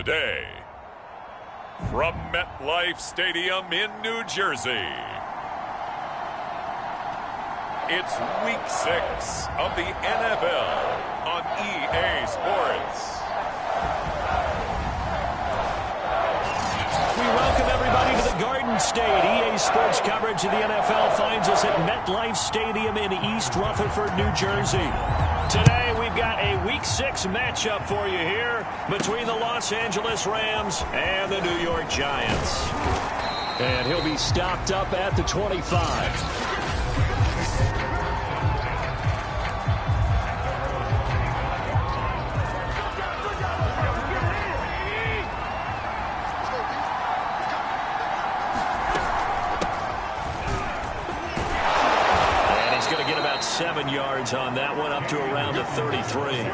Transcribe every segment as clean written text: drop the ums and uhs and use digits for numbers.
Today, from MetLife Stadium in New Jersey, it's Week 6 of the NFL on EA Sports. We welcome everybody to the Garden State. EA Sports coverage of the NFL finds us at MetLife Stadium in East Rutherford, New Jersey. Today, we've got a Week 6 matchup for you here between the Los Angeles Rams and the New York Giants. And he'll be stopped up at the 25. And he's going to get about 7 yards on that one, up to around the 33.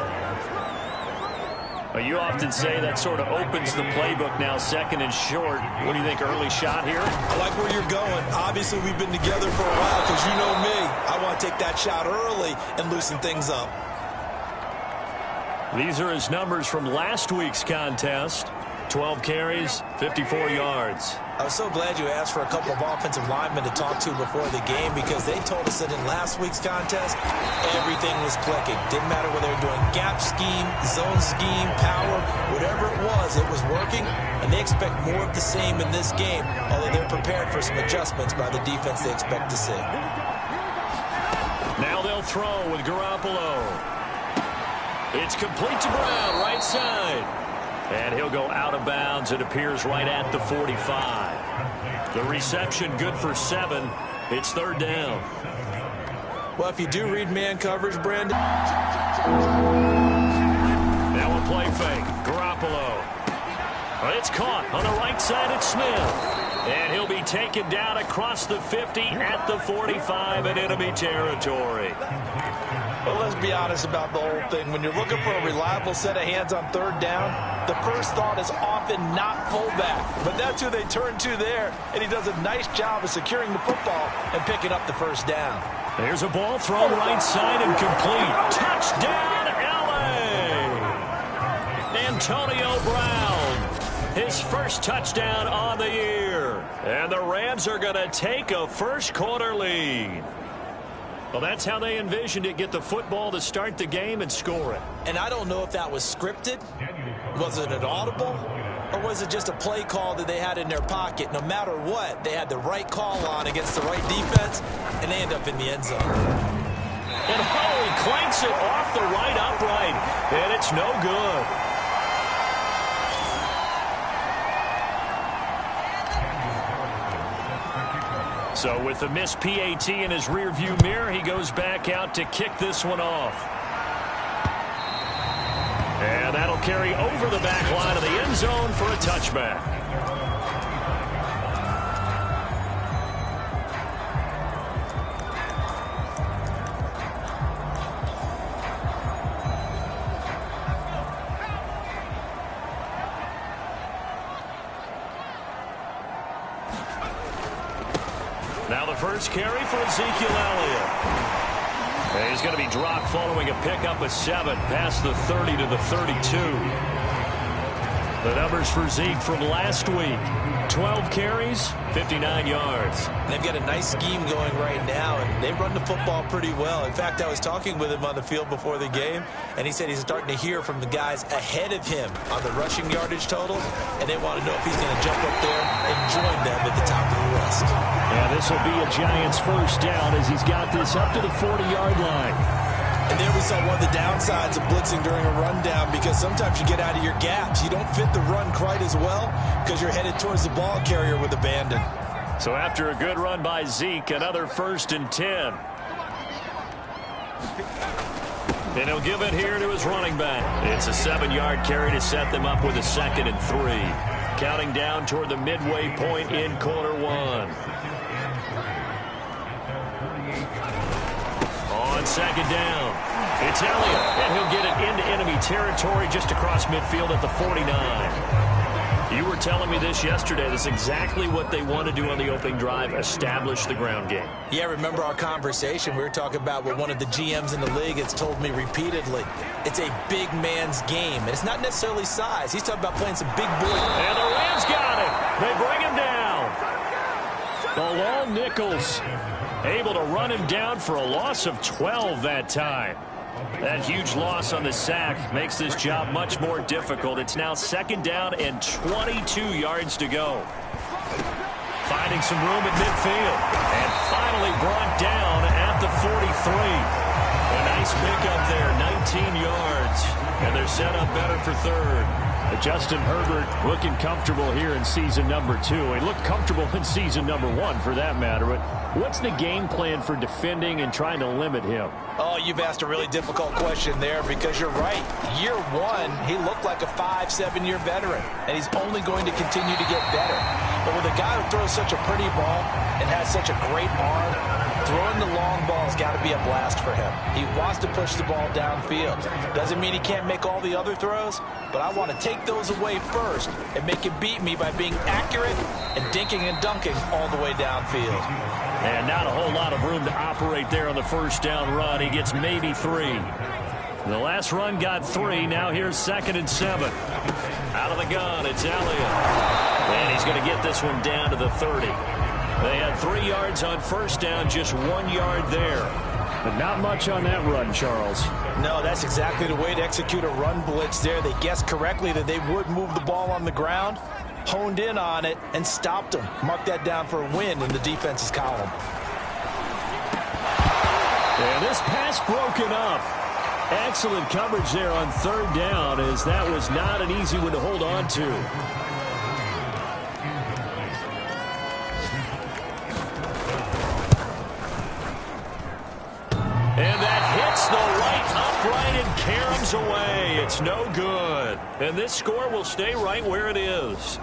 You often say that sort of opens the playbook now, second and short. What do you think, early shot here? I like where you're going. Obviously, we've been together for a while because you know me. I want to take that shot early and loosen things up. These are his numbers from last week's contest. 12 carries, 54 yards. I was so glad you asked for a couple of offensive linemen to talk to before the game because they told us that in last week's contest, everything was clicking. Didn't matter whether they were doing gap scheme, zone scheme, power, whatever it was working, and they expect more of the same in this game, although they're prepared for some adjustments by the defense they expect to see. Now they'll throw with Garoppolo. It's complete to Brown, right side. And he'll go out of bounds. It appears right at the 45. The reception good for 7. It's third down. Well, if you do read man coverage, Brandon. Now a play fake. Garoppolo. It's caught on the right side at Smith. And he'll be taken down across the 50 at the 45 in enemy territory. Well, let's be honest about the whole thing. When you're looking for a reliable set of hands on third down, the first thought is often not fullback. But that's who they turn to there, and he does a nice job of securing the football and picking up the first down. There's a ball thrown right side and complete. Touchdown, L.A. Antonio Brown, his first touchdown on the year. And the Rams are going to take a first-quarter lead. Well, that's how they envisioned it, get the football to start the game and score it. And I don't know if that was scripted, was it an audible, or was it just a play call that they had in their pocket? No matter what, they had the right call on against the right defense, and they end up in the end zone. And Holloway clanks it off the right upright, and it's no good. So with the missed PAT in his rearview mirror, he goes back out to kick this one off. And that'll carry over the back line of the end zone for a touchback. Now the first carry for Ezekiel Elliott. And he's going to be dropped following a pickup of 7 past the 30 to the 32. The numbers for Zeke from last week. 12 carries, 59 yards. They've got a nice scheme going right now, and they run the football pretty well. In fact, I was talking with him on the field before the game, and he said he's starting to hear from the guys ahead of him on the rushing yardage total, and they want to know if he's going to jump up there and join them at the top of the list. Yeah, this will be a Giants first down as he's got this up to the 40-yard line. And there we saw one of the downsides of blitzing during a rundown because sometimes you get out of your gaps. You don't fit the run quite as well because you're headed towards the ball carrier with abandon. So after a good run by Zeke, another 1st and 10. And he'll give it here to his running back. It's a 7-yard carry to set them up with a 2nd and 3. Counting down toward the midway point in quarter 1. On 2nd down, it's Elliott, and he'll get it into enemy territory just across midfield at the 49. You were telling me this yesterday. That's exactly what they want to do on the opening drive, establish the ground game. Yeah, remember our conversation? We were talking about what one of the GMs in the league has told me repeatedly. It's a big man's game, and it's not necessarily size. He's talking about playing some big boy. And the Rams got it. They bring him down. The long Nichols able to run him down for a loss of 12 that time. That huge loss on the sack makes this job much more difficult. It's now 2nd down and 22 yards to go. Finding some room at midfield. And finally brought down at the 43. A nice pickup there, 19 yards. And they're set up better for 3rd. Justin Herbert looking comfortable here in season number 2. He looked comfortable in season number 1 for that matter. But what's the game plan for defending and trying to limit him? Oh, you've asked a really difficult question there because you're right. Year 1, he looked like a 5-7-year veteran, and he's only going to continue to get better. But with a guy who throws such a pretty ball and has such a great arm, throwing the long ball has got to be a blast for him. He wants to push the ball downfield. Doesn't mean he can't make all the other throws, but I want to take those away first and make him beat me by being accurate and dinking and dunking all the way downfield. And not a whole lot of room to operate there on the first down run. He gets maybe 3. The last run got 3. Now here's 2nd and 7. Out of the gun, it's Elliott. And he's going to get this one down to the 30. They had 3 yards on first down, just 1 yard there. But not much on that run, Charles. No, that's exactly the way to execute a run blitz there. They guessed correctly that they would move the ball on the ground, honed in on it, and stopped them. Mark that down for a win in the defense's column. And this pass broken up. Excellent coverage there on 3rd down, as that was not an easy one to hold on to. And that hits the right upright and caroms away. It's no good. And this score will stay right where it is.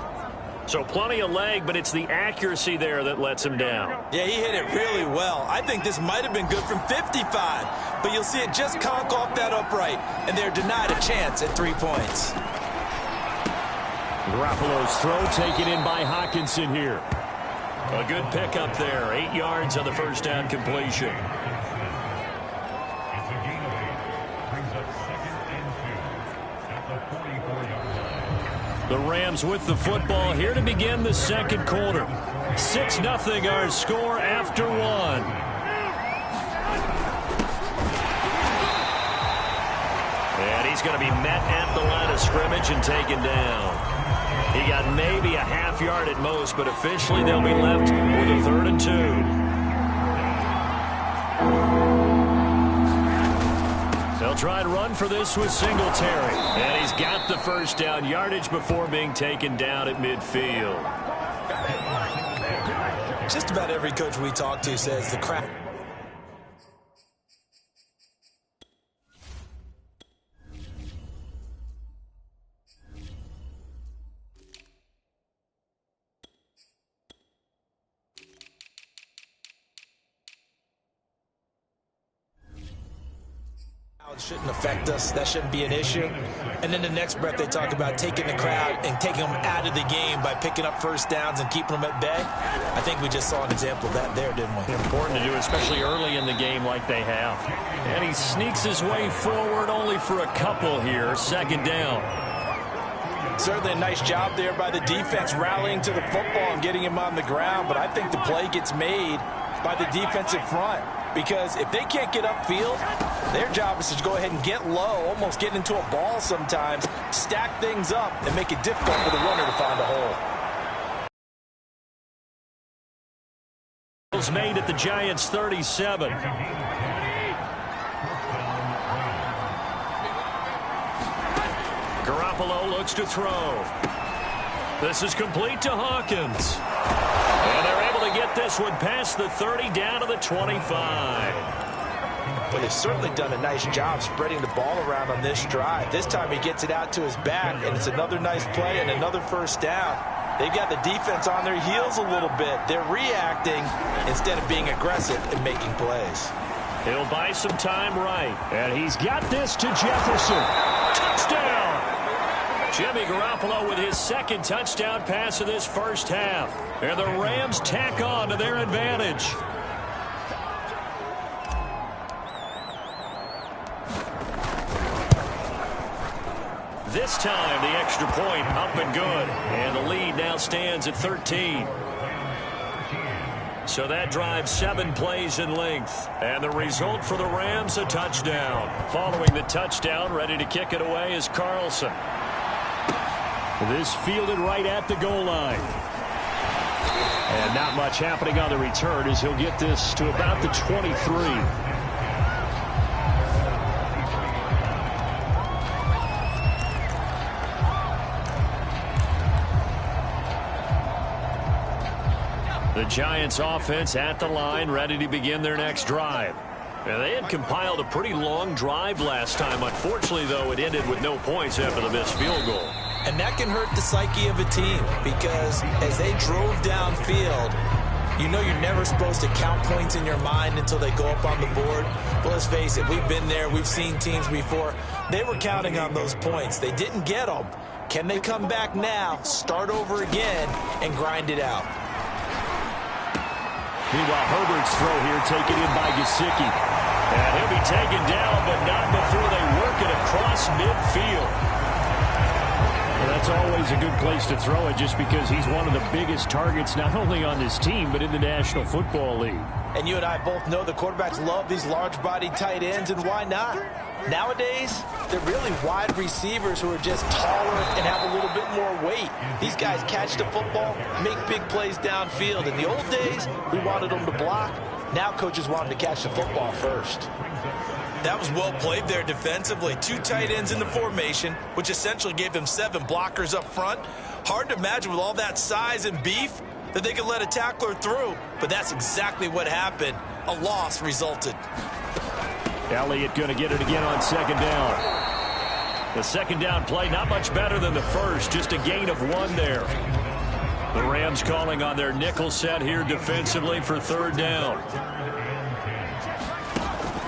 So plenty of leg, but it's the accuracy there that lets him down. Yeah, he hit it really well. I think this might have been good from 55. But you'll see it just conk off that upright. And they're denied a chance at 3 points. Garoppolo's throw taken in by Hawkinson here. A good pickup there. 8 yards on the first down completion. The Rams with the football here to begin the 2nd quarter. 6-0 our score after 1. And he's going to be met at the line of scrimmage and taken down. He got maybe a half yard at most, but officially they'll be left with a 3rd and 2. They'll try to run for this with Singletary. And he's got the first down yardage before being taken down at midfield. Just about every coach we talk to says the crap. It shouldn't affect us. That shouldn't be an issue. And then the next breath they talk about taking the crowd and taking them out of the game by picking up first downs and keeping them at bay. I think we just saw an example of that there, didn't we? Important to do, especially early in the game like they have. And he sneaks his way forward only for a couple here. 2nd down. Certainly a nice job there by the defense rallying to the football and getting him on the ground. But I think the play gets made by the defensive front. Because if they can't get upfield, their job is to go ahead and get low, almost get into a ball sometimes, stack things up, and make it difficult for the runner to find a hole. Made at the Giants' 37. Garoppolo looks to throw. This is complete to Hawkins. And they're able to get this one past the 30 down to the 25. But they've certainly done a nice job spreading the ball around on this drive. This time he gets it out to his back, and it's another nice play and another first down. They've got the defense on their heels a little bit. They're reacting instead of being aggressive and making plays. He'll buy some time right. And he's got this to Jefferson. Touchdown! Jimmy Garoppolo with his second touchdown pass of this first half. And the Rams tack on to their advantage. This time, the extra point up and good. And the lead now stands at 13. So that drives 7 plays in length. And the result for the Rams, a touchdown. Following the touchdown, ready to kick it away is Carlson. This fielded right at the goal line. And not much happening on the return as he'll get this to about the 23. The Giants offense at the line, ready to begin their next drive. Now, they had compiled a pretty long drive last time. Unfortunately, though, it ended with no points after the missed field goal. And that can hurt the psyche of a team because as they drove downfield, you know you're never supposed to count points in your mind until they go up on the board. But let's face it, we've been there. We've seen teams before. They were counting on those points. They didn't get them. Can they come back now, start over again, and grind it out? Meanwhile, Herbert's throw here taken in by Gesicki. And he'll be taken down, but not before they work it across midfield. Well, that's always a good place to throw it just because he's one of the biggest targets not only on this team but in the National Football League. And you and I both know the quarterbacks love these large-bodied tight ends, and why not? Nowadays, they're really wide receivers who are just taller and have a little bit more weight. These guys catch the football, make big plays downfield. In the old days, we wanted them to block. Now coaches want them to catch the football first. That was well played there defensively. 2 tight ends in the formation, which essentially gave them 7 blockers up front. Hard to imagine with all that size and beef that they could let a tackler through. But that's exactly what happened. A loss resulted. Elliott going to get it again on second down. The second down play, not much better than the first, just a gain of 1 there. The Rams calling on their nickel set here defensively for third down.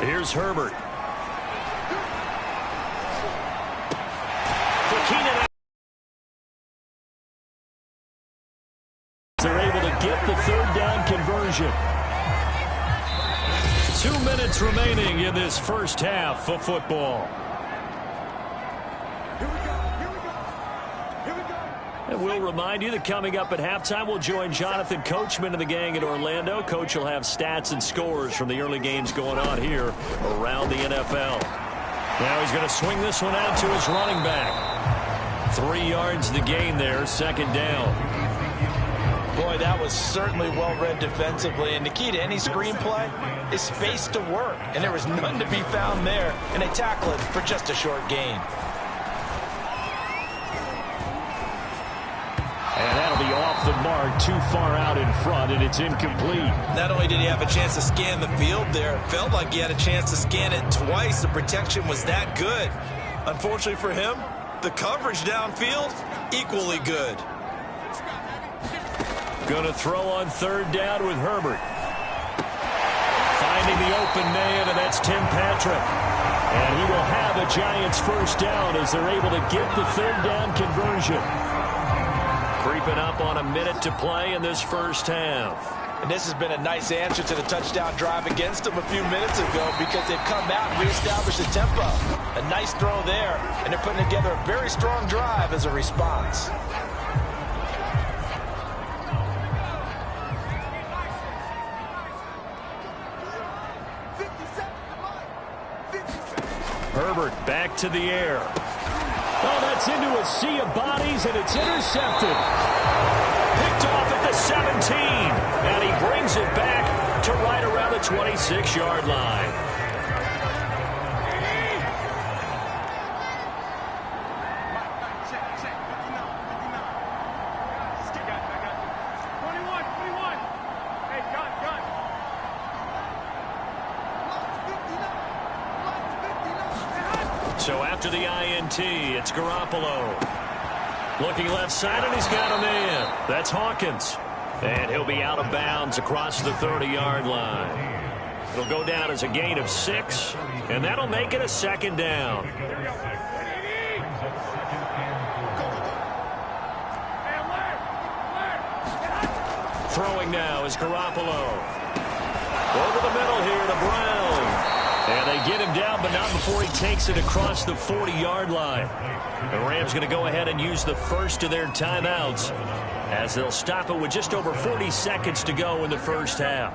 Here's Herbert. For Keenan. They're able to get the third down conversion. 2 minutes remaining in this first half of football. And we'll remind you that coming up at halftime, we'll join Jonathan Coachman and the gang in Orlando. Coach will have stats and scores from the early games going on here around the NFL. Now he's going to swing this one out to his running back. 3 yards the gain there, second down. Boy, that was certainly well read defensively. And the key to any screenplay is space to work. And there was none to be found there. And they tackle it for just a short gain. And that'll be off the mark, too far out in front, and it's incomplete. Not only did he have a chance to scan the field there, it felt like he had a chance to scan it twice. The protection was that good. Unfortunately for him, the coverage downfield, equally good. Going to throw on third down with Herbert. Finding the open man, and that's Tim Patrick. And he will have a Giants first down as they're able to get the third down conversion. Creeping up on a minute to play in this first half. And this has been a nice answer to the touchdown drive against them a few minutes ago because they've come out and reestablished the tempo. A nice throw there, and they're putting together a very strong drive as a response. Herbert back to the air. Oh, that's into a sea of bodies, and it's intercepted. Picked off at the 17, and he brings it back to right around the 26-yard line. So after the INT, it's Garoppolo. Looking left side, and he's got a man. That's Hawkins. And he'll be out of bounds across the 30-yard line. It'll go down as a gain of 6, and that'll make it a second down. Throwing now is Garoppolo. Over the middle here to Brown. And they get him down, but not before he takes it across the 40-yard line. The Rams going to go ahead and use the first of their timeouts as they'll stop it with just over 40 seconds to go in the first half.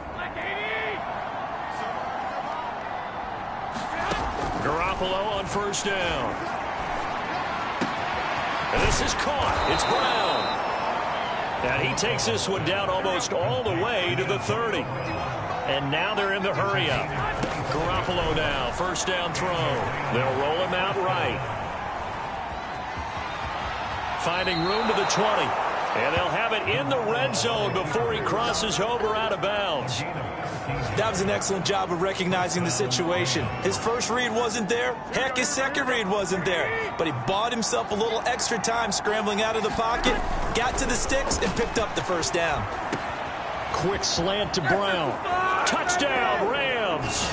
Garoppolo on first down. And this is caught. It's Brown. And he takes this one down almost all the way to the 30. And now they're in the hurry-up. Garoppolo now, first down throw. They'll roll him out right. Finding room to the 20. And they'll have it in the red zone before he crosses over out of bounds. That was an excellent job of recognizing the situation. His first read wasn't there. Heck, his second read wasn't there. But he bought himself a little extra time scrambling out of the pocket, got to the sticks, and picked up the first down. Quick slant to Brown. Touchdown, Rams.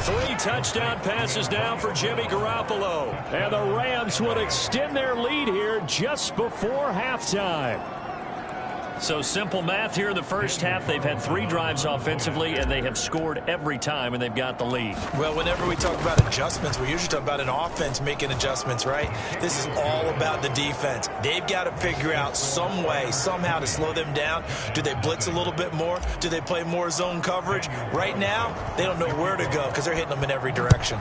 3 touchdown passes now for Jimmy Garoppolo. And the Rams would extend their lead here just before halftime. So simple math here in the first half. They've had 3 drives offensively, and they have scored every time, and they've got the lead. Well, whenever we talk about adjustments, we usually talk about an offense making adjustments, right? This is all about the defense. They've got to figure out some way, somehow to slow them down. Do they blitz a little bit more? Do they play more zone coverage? Right now, they don't know where to go because they're hitting them in every direction.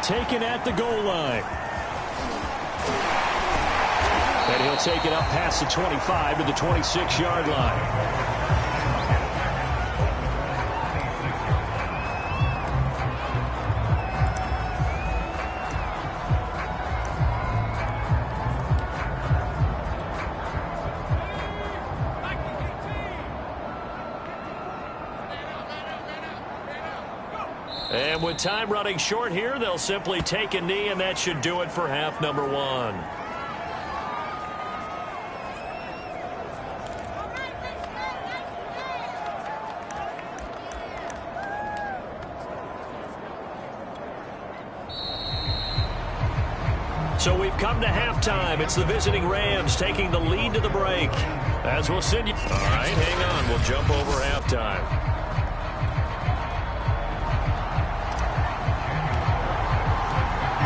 Taken at the goal line. And he'll take it up past the 25 to the 26-yard line. And with time running short here, they'll simply take a knee, and that should do it for half number 1. So we've come to halftime. It's the visiting Rams taking the lead to the break. As we'll send you... All right, hang on. We'll jump over halftime.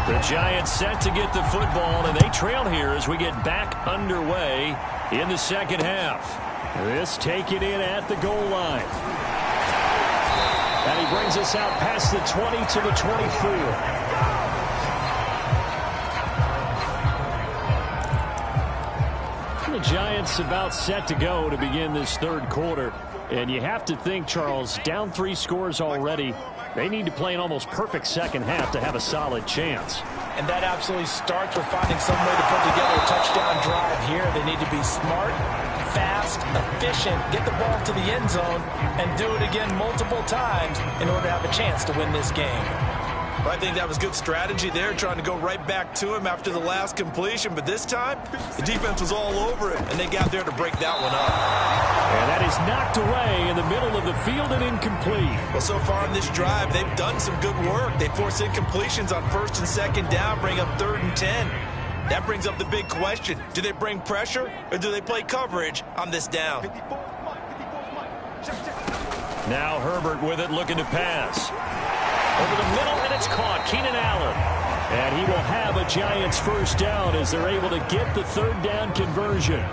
The Giants set to get the football, and they trail here as we get back underway in the second half. This taken in at the goal line. And he brings us out past the 20 to the 24. The Giants about set to go to begin this third quarter. And you have to think, Charles, down 3 scores already. They need to play an almost perfect second half to have a solid chance. And that absolutely starts with finding some way to put together a touchdown drive here. They need to be smart, fast, efficient, get the ball to the end zone, and do it again multiple times in order to have a chance to win this game. Well, I think that was good strategy there, trying to go right back to him after the last completion. But this time, the defense was all over it, and they got there to break that one up. And that is knocked away in the middle of the field and incomplete. Well, so far in this drive, they've done some good work. They force incompletions on first and second down, bring up 3rd and 10. That brings up the big question. Do they bring pressure, or do they play coverage on this down? Now Herbert with it, looking to pass. Over the middle, and it's caught. Keenan Allen. And he will have a Giants first down as they're able to get the 3rd down conversion.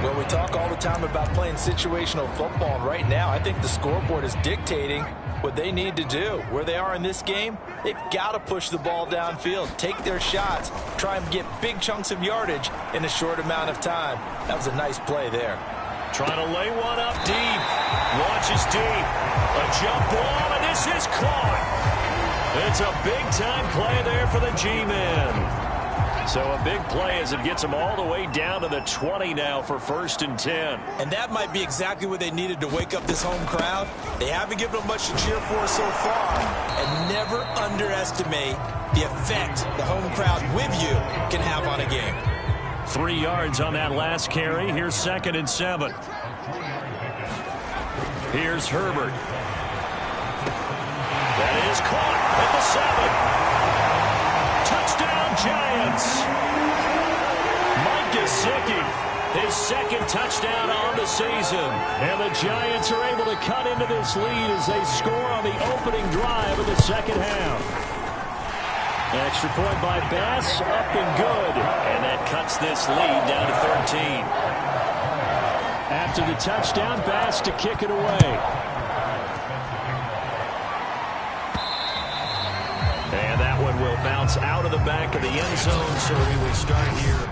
Well, we talk all the time about playing situational football, and right now I think the scoreboard is dictating what they need to do. Where they are in this game, they've got to push the ball downfield, take their shots, try and get big chunks of yardage in a short amount of time. That was a nice play there. Trying to lay one up deep. Launches deep. A jump ball, and this is caught. It's a big-time play there for the G-men. So a big play as it gets them all the way down to the 20 now for 1st and 10. And that might be exactly what they needed to wake up this home crowd. They haven't given them much to cheer for so far. And never underestimate the effect the home crowd with you can have on a game. 3 yards on that last carry. Here's 2nd and 7. Here's Herbert. That is caught at the 7. Touchdown, Giants. Mike Gesicki, his second touchdown on the season. And the Giants are able to cut into this lead as they score on the opening drive of the second half. Extra point by Bass, up and good. And that cuts this lead down to 13. After the touchdown, Bass to kick it away. And that one will bounce out of the back of the end zone, so we will start here.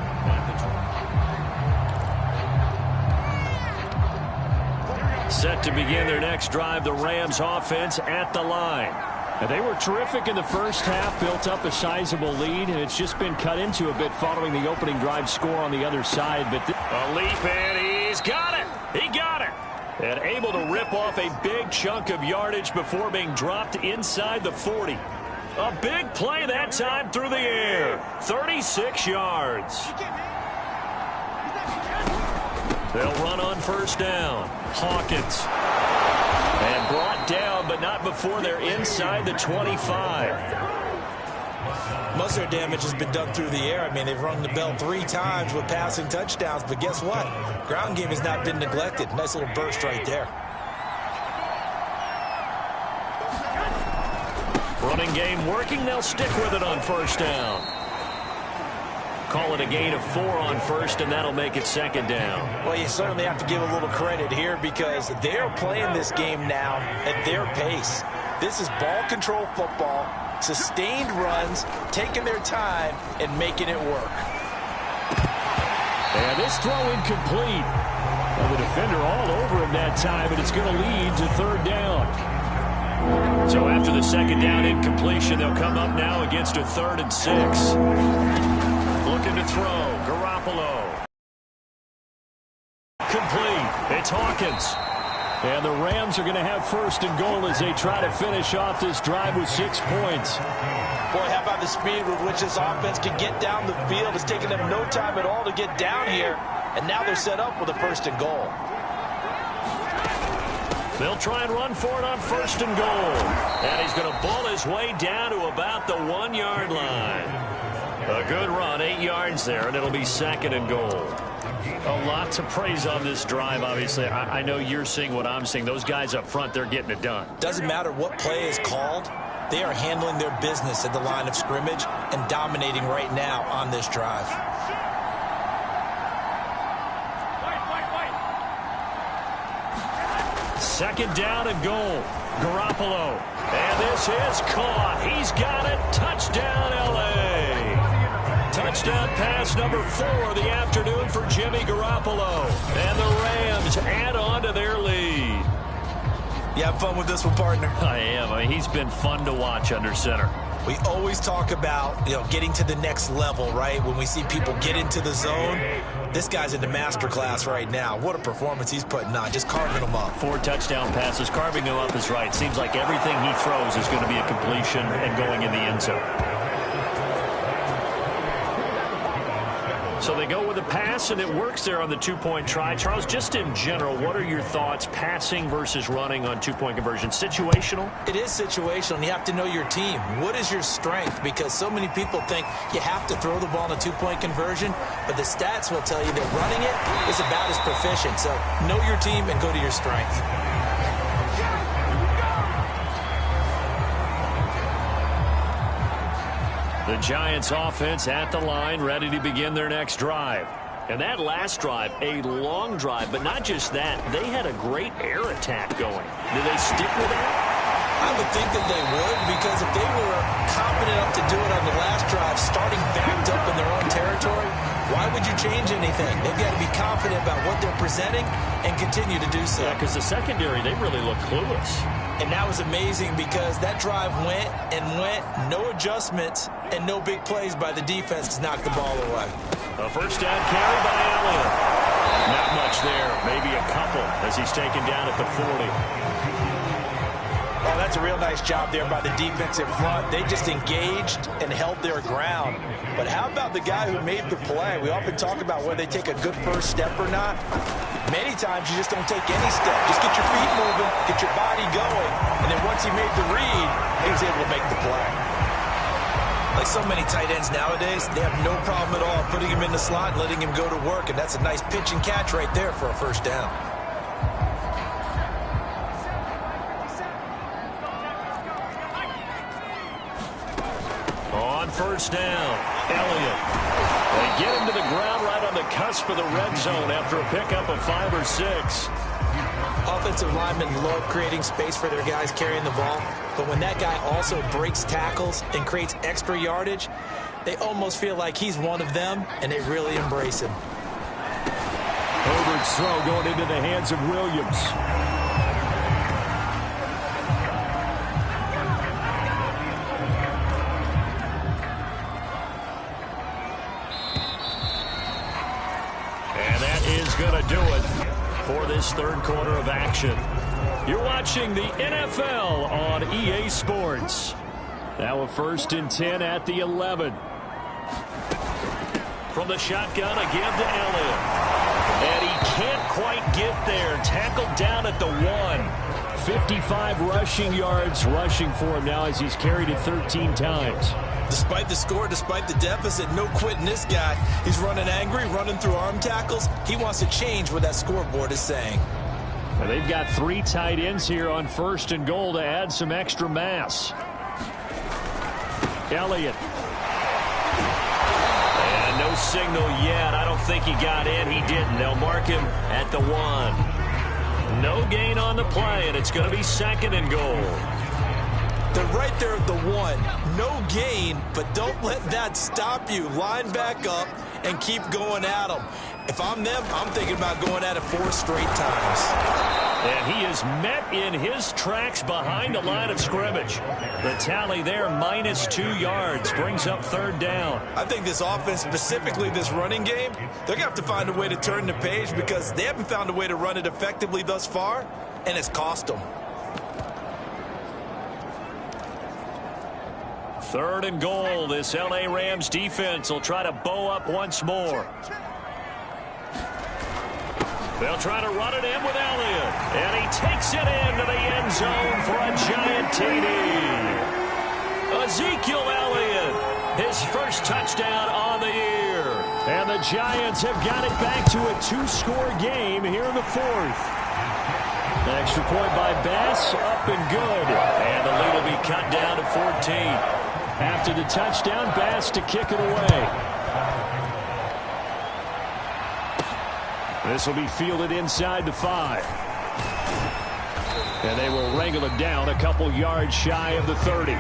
Set to begin their next drive, the Rams offense at the line. And they were terrific in the first half, built up a sizable lead, and it's just been cut into a bit following the opening drive score on the other side. But a leap, and he's got it. He got it. And able to rip off a big chunk of yardage before being dropped inside the 40. A big play that time through the air. 36 yards. They'll run on first down. Hawkins. And brought down, but not before they're inside the 25. Most of their damage has been done through the air. I mean, they've rung the bell 3 times with passing touchdowns, but guess what? Ground game has not been neglected. Nice little burst right there. Running game working. They'll stick with it on first down. Call it a gain of 4 on first, and that'll make it second down. Well, you certainly have to give a little credit here because they're playing this game now at their pace. This is ball control football, sustained runs, taking their time, and making it work. And this throw incomplete. Well, the defender all over him that time, and it's going to lead to third down. So after the second down incompletion, they'll come up now against a 3rd and 6. Looking to throw. Garoppolo. Complete. It's Hawkins. And the Rams are going to have first and goal as they try to finish off this drive with 6 points. Boy, how about the speed with which this offense can get down the field? It's taken them no time at all to get down here. And now they're set up with a first and goal. They'll try and run for it on first and goal. And he's going to ball his way down to about the 1-yard line. A good run, 8 yards there, and it'll be second and goal. A lot to praise on this drive, obviously. I know you're seeing what I'm seeing. Those guys up front, they're getting it done. Doesn't matter what play is called. They are handling their business at the line of scrimmage and dominating right now on this drive. Second down and goal. Garoppolo. And this is caught. He's got it. Touchdown, L.A. Touchdown pass number 4 of the afternoon for Jimmy Garoppolo. And the Rams add on to their lead. You have fun with this one, partner? I am. I mean, he's been fun to watch under center. We always talk about, getting to the next level, right? When we see people get into the zone, this guy's in the master class right now. What a performance he's putting on, just carving them up. 4 touchdown passes. Carving them up is right. Seems like everything he throws is going to be a completion and going in the end zone. So they go with a pass, and it works there on the 2-point try. Charles, just in general, what are your thoughts passing versus running on 2-point conversion? Situational? It is situational, and you have to know your team. What is your strength? Because so many people think you have to throw the ball in a 2-point conversion, but the stats will tell you that running it is about as proficient. So know your team and go to your strength. The Giants offense at the line, ready to begin their next drive. And that last drive, a long drive, but not just that. They had a great air attack going. Do they stick with that? I would think that they would, because if they were confident enough to do it on the last drive, starting backed up in their own territory, why would you change anything? They've got to be confident about what they're presenting and continue to do so. Yeah, because the secondary, they really look clueless. And that was amazing because that drive went and went, no adjustments, and no big plays by the defense to knock the ball away. A first down carry by Elliott. Not much there, maybe a couple as he's taken down at the 40. Oh, that's a real nice job there by the defensive front. They just engaged and held their ground. But how about the guy who made the play? We often talk about whether they take a good first step or not. Many times you just don't take any step. Just get your feet moving, get your body going, and then once he made the read, he was able to make the play. Like so many tight ends nowadays, they have no problem at all putting him in the slot and letting him go to work, and that's a nice pitch and catch right there for a first down. On first down, Elliott. They get him to the ground right on the cusp of the red zone after a pickup of 5 or 6. Offensive linemen love creating space for their guys carrying the ball, but when that guy also breaks tackles and creates extra yardage, they almost feel like he's one of them, and they really embrace him. Herbert's throw going into the hands of Williams. And that is going to do it for this third quarter of action. You're watching the NFL on EA Sports. Now a 1st and 10 at the 11. From the shotgun, a give to Elliott. And he can't quite get there. Tackled down at the 1. 55 rushing yards rushing for him now as he's carried it 13 times. Despite the score, despite the deficit, no quitting this guy. He's running angry, running through arm tackles. He wants to change what that scoreboard is saying. Well, they've got 3 tight ends here on 1st and goal to add some extra mass. Elliott. And no signal yet. I don't think he got in. He didn't. They'll mark him at the 1. No gain on the play, and it's going to be 2nd and goal. They're right there at the 1. No gain, but don't let that stop you. Line back up and keep going at them. If I'm them, I'm thinking about going at it 4 straight times. And he is met in his tracks behind the line of scrimmage. The tally there, -2 yards, brings up 3rd down. I think this offense, specifically this running game, they're going to have to find a way to turn the page because they haven't found a way to run it effectively thus far, and it's cost them. 3rd and goal. This L.A. Rams defense will try to bow up once more. They'll try to run it in with Elliott. And he takes it into the end zone for a giant TD. Ezekiel Elliott, his first touchdown on the year. And the Giants have got it back to a 2-score game here in the 4th. An extra point by Bass, up and good. And the lead will be cut down to 14. After the touchdown, Bass to kick it away. This will be fielded inside the 5. And they will wrangle it down a couple yards shy of the 30.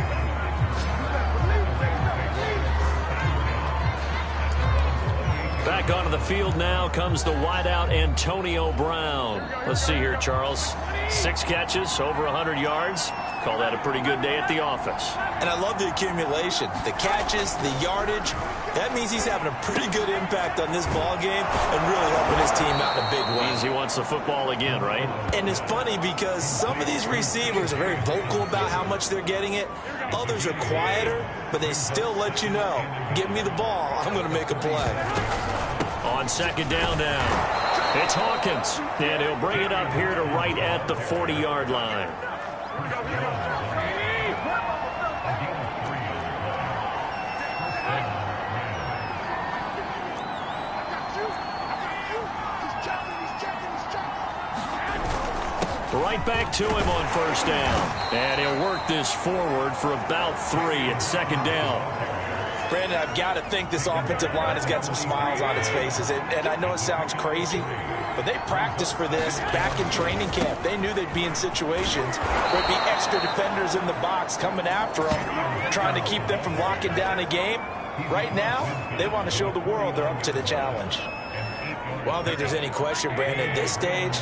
Back onto the field now comes the wideout Antonio Brown. Let's see here, Charles. 6 catches, over 100 yards. Call that a pretty good day at the office. And I love the accumulation, the catches, the yardage. That means he's having a pretty good impact on this ball game and really helping his team out in a big way. Means he wants the football again, right? And it's funny because some of these receivers are very vocal about how much they're getting it. Others are quieter, but they still let you know, give me the ball, I'm going to make a play. On 2nd down now, it's Hawkins. And he'll bring it up here to right at the 40-yard line. Right back to him on 1st down. And he'll work this forward for about 3 at 2nd down. Brandon, I've got to think this offensive line has got some smiles on its faces. And I know it sounds crazy, but they practiced for this back in training camp. They knew they'd be in situations where there'd be extra defenders in the box coming after them, trying to keep them from locking down a game. Right now, they want to show the world they're up to the challenge. Well, I don't think there's any question, Brandon, at this stage,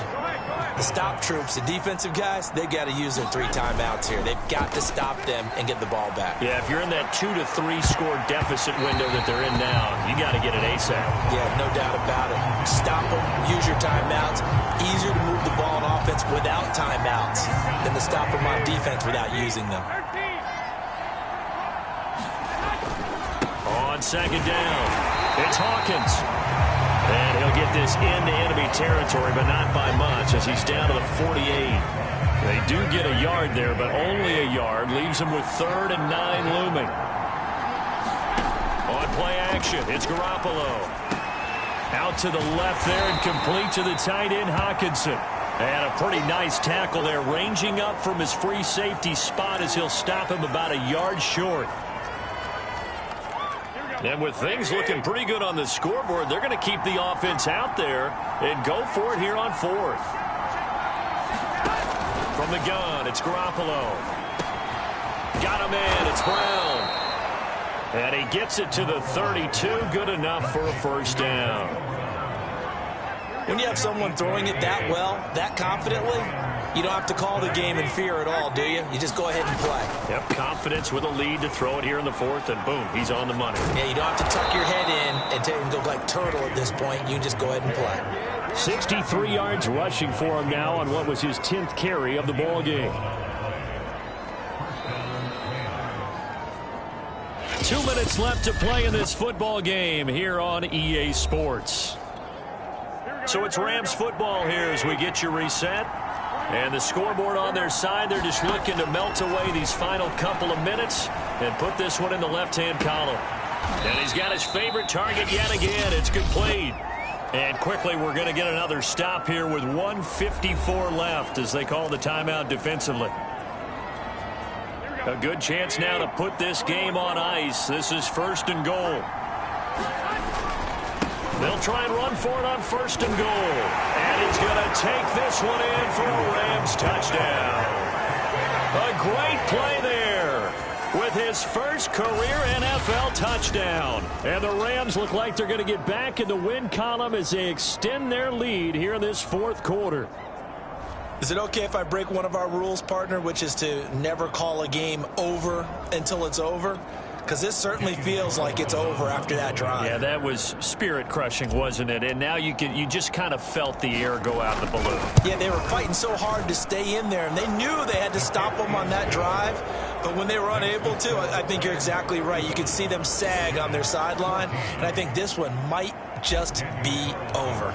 the stop troops, the defensive guys, they got to use their 3 timeouts here. They've got to stop them and get the ball back. Yeah, if you're in that 2 to 3 score deficit window that they're in now, you got to get it ASAP. Yeah, no doubt about it. Stop them, use your timeouts. Easier to move the ball on offense without timeouts than to stop them on defense without using them. On 2nd down, it's Hawkins. And he'll get this into enemy territory, but not by much as he's down to the 48. They do get a yard there, but only a yard. Leaves him with 3rd and 9 looming. play action. It's Garoppolo. Out to the left there and complete to the tight end, Hawkinson. And a pretty nice tackle there, ranging up from his free safety spot as he'll stop him about a yard short. And with things looking pretty good on the scoreboard, they're going to keep the offense out there and go for it here on fourth. From the gun, it's Garoppolo. Got him in, it's Brown. And he gets it to the 32, good enough for a first down. When you have someone throwing it that well, that confidently, you don't have to call the game in fear at all, do you? You just go ahead and play. Yep, confidence with a lead to throw it here in the fourth, and boom, he's on the money. Yeah, you don't have to tuck your head in and go like turtle at this point. You just go ahead and play. 63 yards rushing for him now on what was his 10th carry of the ball game. 2 minutes left to play in this football game here on EA Sports. So it's Rams football here as we get you reset. And the scoreboard on their side, they're just looking to melt away these final couple of minutes and put this one in the left-hand column. And he's got his favorite target yet again. It's complete. And quickly, we're going to get another stop here with 1:54 left as they call the timeout defensively. A good chance now to put this game on ice. This is first and goal. They'll try and run for it on first and goal. And he's going to take this one in for a Rams touchdown. A great play there with his first career NFL touchdown. And the Rams look like they're going to get back in the win column as they extend their lead here in this fourth quarter. Is it okay if I break one of our rules, partner, which is to never call a game over until it's over? Because this certainly feels like it's over after that drive. Yeah, that was spirit-crushing, wasn't it? And now you just kind of felt the air go out of the balloon. Yeah, they were fighting so hard to stay in there, and they knew they had to stop them on that drive. But when they were unable to, I think you're exactly right. You could see them sag on their sideline, and I think this one might just be over.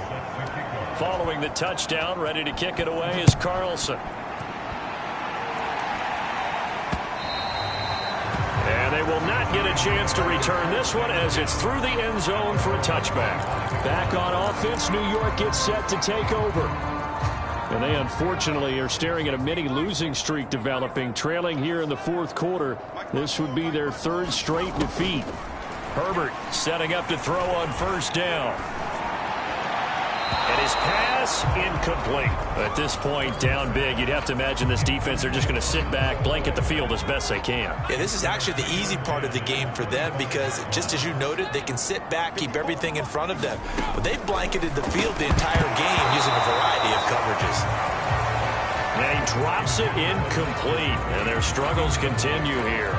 Following the touchdown, ready to kick it away is Carlson. And they will not get a chance to return this one as it's through the end zone for a touchback. Back on offense, New York gets set to take over. And they unfortunately are staring at a mini losing streak developing, trailing here in the fourth quarter. This would be their third straight defeat. Herbert setting up to throw on first down. And his pass incomplete. At this point, down big, you'd have to imagine this defense, they're just going to sit back, blanket the field as best they can. Yeah, this is actually the easy part of the game for them because, just as you noted, they can sit back, keep everything in front of them. But they've blanketed the field the entire game using a variety of coverages. And he drops it incomplete, and their struggles continue here.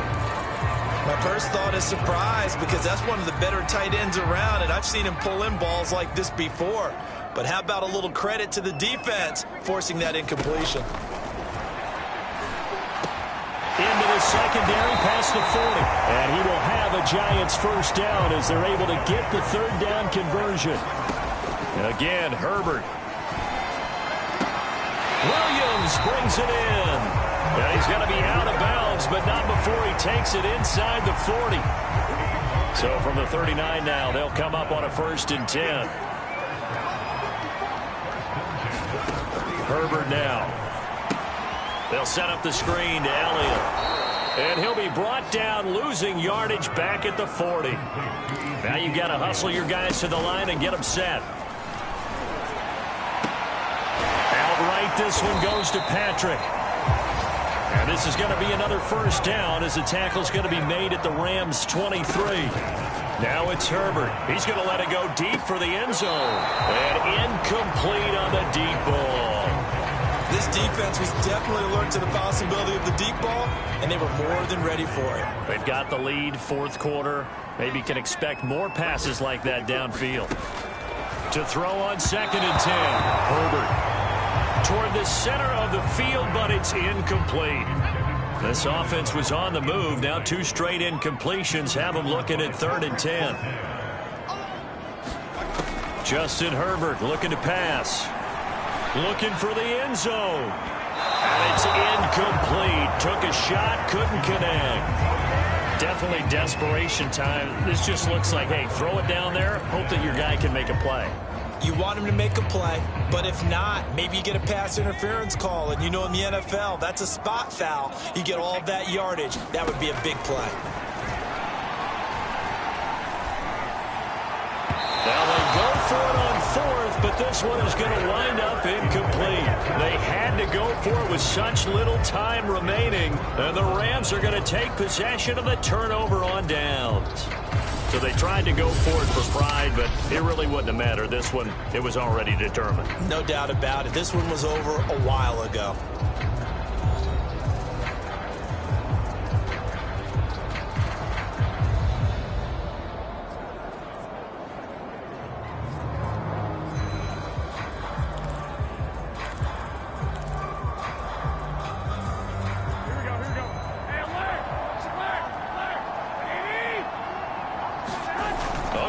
My first thought is surprise because that's one of the better tight ends around, and I've seen him pull in balls like this before. But how about a little credit to the defense forcing that incompletion? Into the secondary past the 40. And he will have a Giants first down as they're able to get the third down conversion. Again, Herbert. Williams brings it in. And he's going to be out of bounds, but not before he takes it inside the 40. So from the 39 now, they'll come up on a 1st and 10. Herbert now. They'll set up the screen to Elliott. And he'll be brought down, losing yardage back at the 40. Now you've got to hustle your guys to the line and get them set. Outright, this one goes to Patrick. And this is going to be another first down as the tackle's going to be made at the Rams' 23. Now it's Herbert. He's going to let it go deep for the end zone. And incomplete on the deep ball. This defense was definitely alert to the possibility of the deep ball, and they were more than ready for it. They've got the lead, fourth quarter. Maybe can expect more passes like that downfield. To throw on 2nd and 10. Herbert toward the center of the field, but it's incomplete. This offense was on the move. Now 2 straight incompletions have them looking at 3rd and 10. Justin Herbert looking to pass. Looking for the end zone. And it's incomplete. Took a shot, couldn't connect. Definitely desperation time. This just looks like, hey, throw it down there, hope that your guy can make a play. You want him to make a play, but if not, maybe you get a pass interference call, and you know in the NFL, that's a spot foul. You get all of that yardage. That would be a big play. Now they go for it on fourth, but this one is going to wind up incomplete. They had to go for it with such little time remaining, and the Rams are going to take possession of the turnover on downs. So they tried to go for it for pride, but it really wouldn't have mattered. This one, it was already determined. No doubt about it. This one was over a while ago.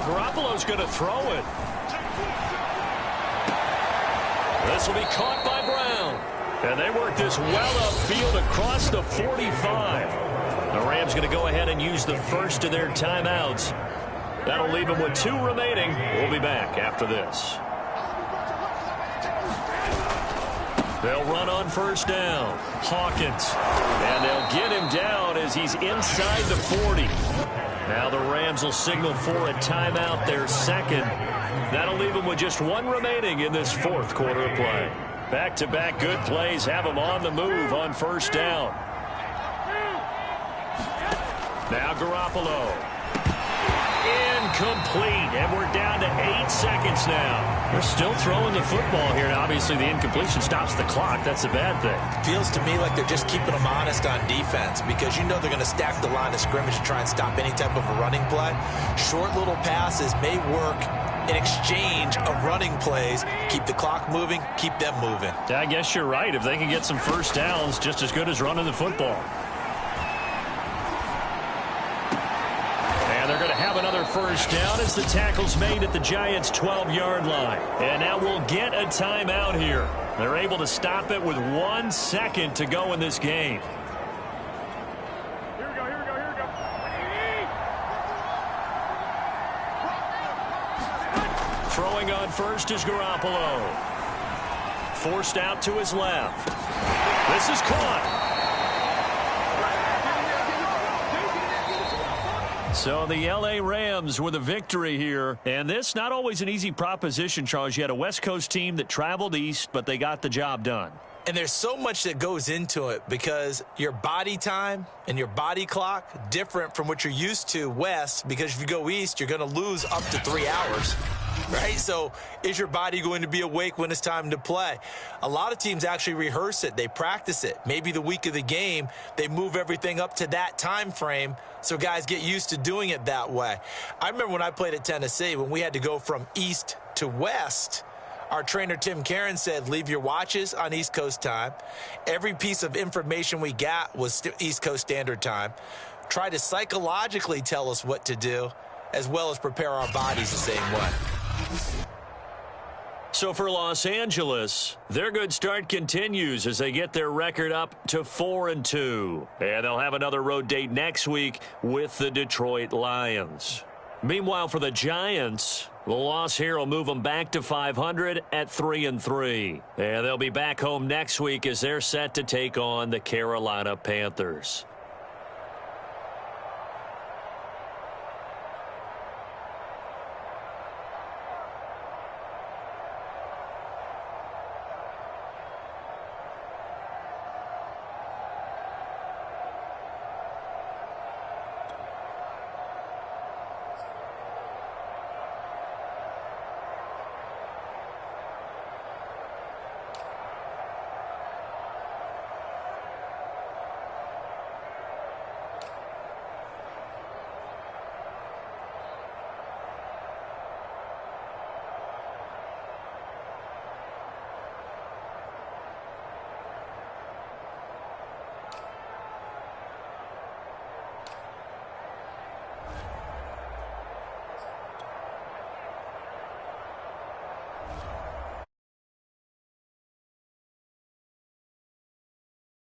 Garoppolo's going to throw it. This will be caught by Brown. And they work this well upfield across the 45. The Rams going to go ahead and use the first of their timeouts. That'll leave them with 2 remaining. We'll be back after this. They'll run on first down. Hawkins. And they'll get him down as he's inside the 40. Now the Rams will signal for a timeout, their second. That'll leave them with just 1 remaining in this fourth quarter of play. Back-to-back good plays have them on the move on first down. Now Garoppolo. Incomplete, and we're down to 8 seconds now. They're still throwing the football here, and obviously the incompletion stops the clock. That's a bad thing. Feels to me like they're just keeping them honest on defense, because you know they're going to stack the line of scrimmage to try and stop any type of a running play. Short little passes may work in exchange of running plays. Keep the clock moving, keep them moving. I guess you're right. If they can get some first downs, just as good as running the football. They're going to have another first down as the tackle's made at the Giants' 12-yard line. And now we'll get a timeout here. They're able to stop it with 1 second to go in this game. Here we go. Throwing on first is Garoppolo. Forced out to his left. This is caught. So the L.A. Rams with a victory here. And this not always an easy proposition, Charles. You had a West Coast team that traveled east, but they got the job done. And there's so much that goes into it, because your body time and your body clock different from what you're used to west, because if you go east, you're going to lose up to 3 hours. Right? So is your body going to be awake when it's time to play? A lot of teams actually rehearse it. They practice it. Maybe the week of the game, they move everything up to that time frame so guys get used to doing it that way. I remember when I played at Tennessee, when we had to go from east to west, our trainer Tim Karen said, leave your watches on East Coast time. Every piece of information we got was East Coast Standard Time. Try to psychologically tell us what to do, as well as prepare our bodies the same way. So for Los Angeles, their good start continues as they get their record up to 4-2. And they'll have another road date next week with the Detroit Lions. Meanwhile, for the Giants, the loss here will move them back to 500 at 3-3. And they'll be back home next week as they're set to take on the Carolina Panthers.